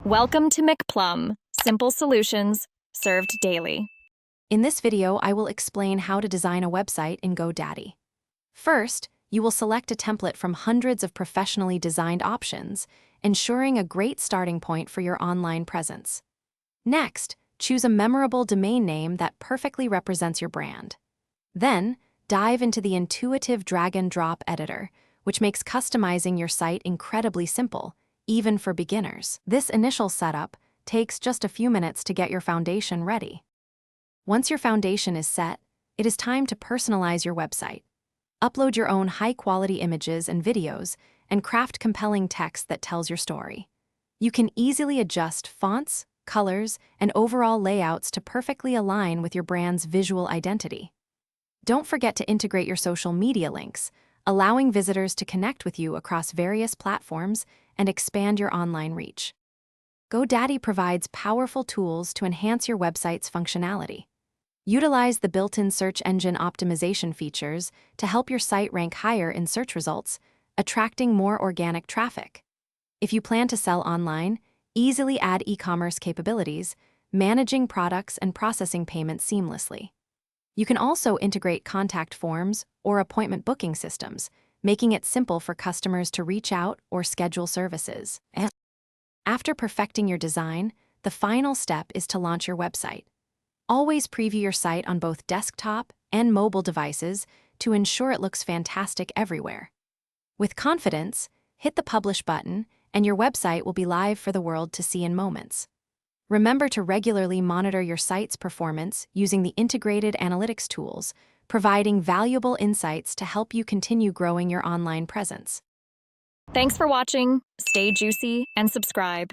Welcome to McPlum, simple solutions served daily. In this video, I will explain how to design a website in Godaddy. First, you will select a template from hundreds of professionally designed options, ensuring a great starting point for your online presence. Next, choose a memorable domain name that perfectly represents your brand. Then, dive into the intuitive drag-and-drop editor, which makes customizing your site incredibly simple, even for beginners. This initial setup takes just a few minutes to get your foundation ready. Once your foundation is set, it is time to personalize your website. Upload your own high-quality images and videos, and craft compelling text that tells your story. You can easily adjust fonts, colors, and overall layouts to perfectly align with your brand's visual identity. Don't forget to integrate your social media links, allowing visitors to connect with you across various platforms and expand your online reach. Godaddy provides powerful tools to enhance your website's functionality. Utilize the built-in search engine optimization features to help your site rank higher in search results, attracting more organic traffic. If you plan to sell online, easily add e-commerce capabilities, managing products and processing payments seamlessly. You can also integrate contact forms or appointment booking systems, making it simple for customers to reach out or schedule services. After perfecting your design, the final step is to launch your website. Always preview your site on both desktop and mobile devices to ensure it looks fantastic everywhere. With confidence, hit the Publish button, and your website will be live for the world to see in moments. Remember to regularly monitor your site's performance using the integrated analytics tools, providing valuable insights to help you continue growing your online presence. Thanks for watching. Stay juicy and subscribe.